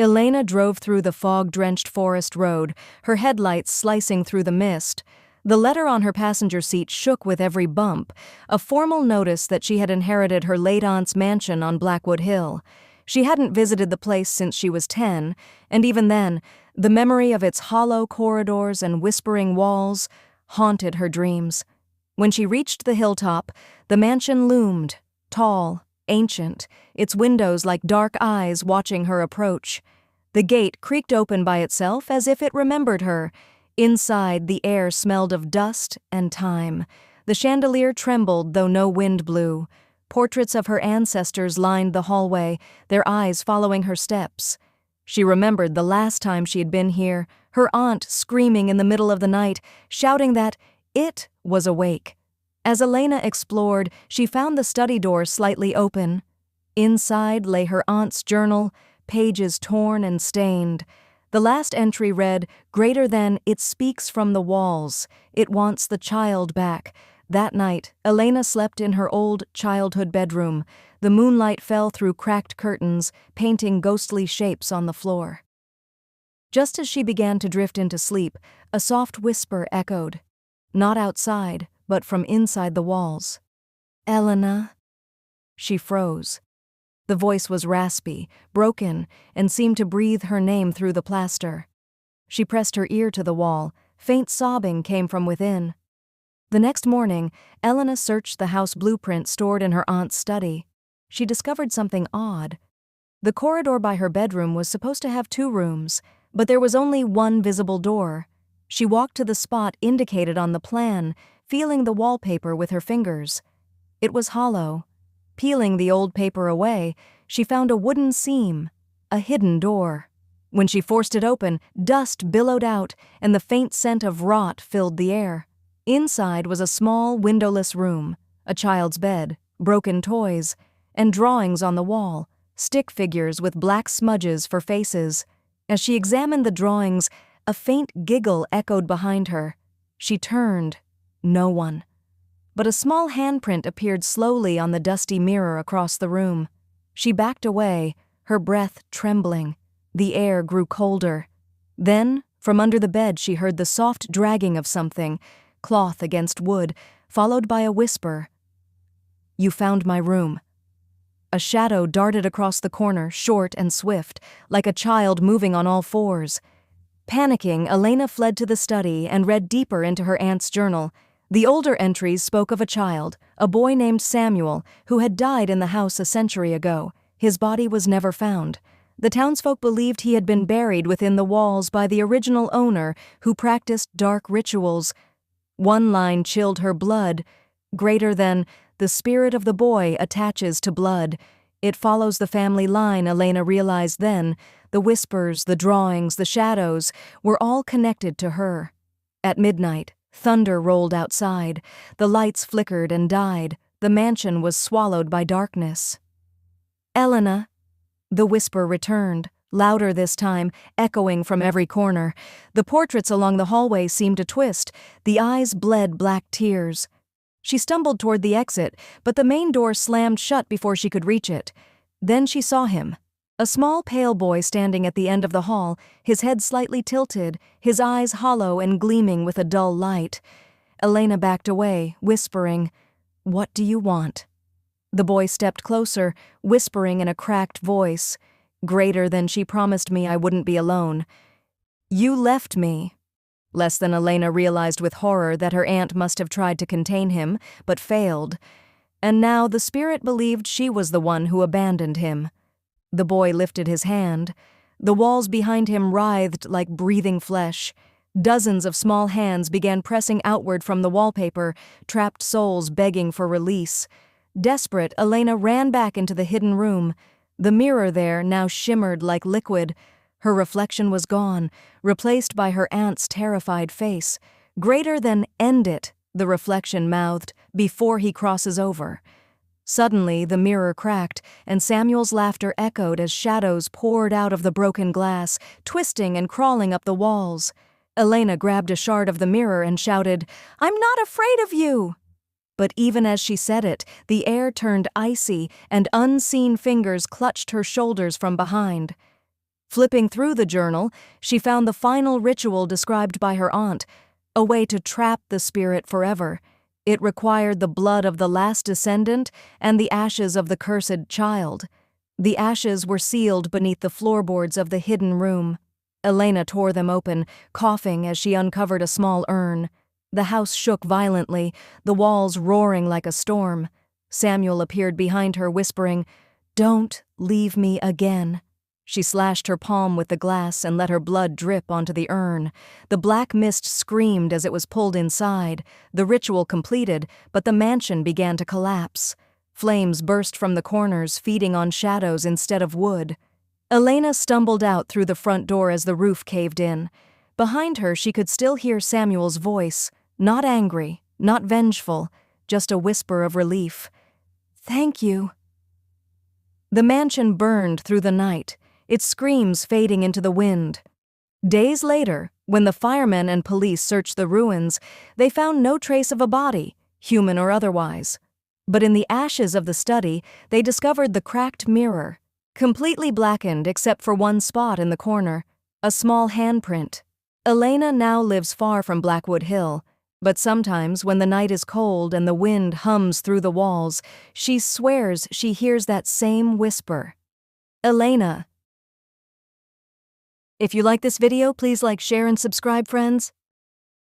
Elena drove through the fog-drenched forest road, her headlights slicing through the mist. The letter on her passenger seat shook with every bump, a formal notice that she had inherited her late aunt's mansion on Blackwood Hill. She hadn't visited the place since she was 10, and even then, the memory of its hollow corridors and whispering walls haunted her dreams. When she reached the hilltop, the mansion loomed, tall, ancient, its windows like dark eyes watching her approach. The gate creaked open by itself as if it remembered her. Inside, the air smelled of dust and time. The chandelier trembled, though no wind blew. Portraits of her ancestors lined the hallway, their eyes following her steps. She remembered the last time she had been here, her aunt screaming in the middle of the night, shouting that it was awake. As Elena explored, she found the study door slightly open. Inside lay her aunt's journal, pages torn and stained. The last entry read, "Greater than, it speaks from the walls. It wants the child back." That night, Elena slept in her old childhood bedroom. The moonlight fell through cracked curtains, painting ghostly shapes on the floor. Just as she began to drift into sleep, a soft whisper echoed. Not outside, but from inside the walls. "Elena?" She froze. The voice was raspy, broken, and seemed to breathe her name through the plaster. She pressed her ear to the wall. Faint sobbing came from within. The next morning, Elena searched the house blueprint stored in her aunt's study. She discovered something odd. The corridor by her bedroom was supposed to have 2 rooms, but there was only one visible door. She walked to the spot indicated on the plan, feeling the wallpaper with her fingers. It was hollow. Peeling the old paper away, she found a wooden seam, a hidden door. When she forced it open, dust billowed out, and the faint scent of rot filled the air. Inside was a small, windowless room, a child's bed, broken toys, and drawings on the wall, stick figures with black smudges for faces. As she examined the drawings, a faint giggle echoed behind her. She turned. No one. But a small handprint appeared slowly on the dusty mirror across the room. She backed away, her breath trembling. The air grew colder. Then, from under the bed, she heard the soft dragging of something, cloth against wood, followed by a whisper. "You found my room." A shadow darted across the corner, short and swift, like a child moving on all fours. Panicking, Elena fled to the study and read deeper into her aunt's journal. The older entries spoke of a child, a boy named Samuel, who had died in the house a century ago. His body was never found. The townsfolk believed he had been buried within the walls by the original owner, who practiced dark rituals. One line chilled her blood. Greater than, the spirit of the boy attaches to blood. It follows the family line, Elena realized then. The whispers, the drawings, the shadows were all connected to her. At midnight, thunder rolled outside. The lights flickered and died. The mansion was swallowed by darkness. "Elena," the whisper returned, louder this time, echoing from every corner. The portraits along the hallway seemed to twist. The eyes bled black tears. She stumbled toward the exit, but the main door slammed shut before she could reach it. Then she saw him. A small pale boy standing at the end of the hall, his head slightly tilted, his eyes hollow and gleaming with a dull light. Elena backed away, whispering, "What do you want?" The boy stepped closer, whispering in a cracked voice, "Greater than, she promised me I wouldn't be alone." "You left me." Less than Elena realized with horror that her aunt must have tried to contain him, but failed. And now the spirit believed she was the one who abandoned him. The boy lifted his hand. The walls behind him writhed like breathing flesh. Dozens of small hands began pressing outward from the wallpaper, trapped souls begging for release. Desperate, Elena ran back into the hidden room. The mirror there now shimmered like liquid. Her reflection was gone, replaced by her aunt's terrified face. "Greater than, end it," the reflection mouthed, "before he crosses over." Suddenly, the mirror cracked, and Samuel's laughter echoed as shadows poured out of the broken glass, twisting and crawling up the walls. Elena grabbed a shard of the mirror and shouted, "I'm not afraid of you!" But even as she said it, the air turned icy, and unseen fingers clutched her shoulders from behind. Flipping through the journal, she found the final ritual described by her aunt, a way to trap the spirit forever. It required the blood of the last descendant and the ashes of the cursed child. The ashes were sealed beneath the floorboards of the hidden room. Elena tore them open, coughing as she uncovered a small urn. The house shook violently, the walls roaring like a storm. Samuel appeared behind her, whispering, "Don't leave me again." She slashed her palm with the glass and let her blood drip onto the urn. The black mist screamed as it was pulled inside. The ritual completed, but the mansion began to collapse. Flames burst from the corners, feeding on shadows instead of wood. Elena stumbled out through the front door as the roof caved in. Behind her, she could still hear Samuel's voice, not angry, not vengeful, just a whisper of relief. "Thank you." The mansion burned through the night, its screams fading into the wind. Days later, when the firemen and police searched the ruins, they found no trace of a body, human or otherwise. But in the ashes of the study, they discovered the cracked mirror, completely blackened except for one spot in the corner, a small handprint. Elena now lives far from Blackwood Hill, but sometimes when the night is cold and the wind hums through the walls, she swears she hears that same whisper. Elena. If you like this video, please like, share, and subscribe, friends.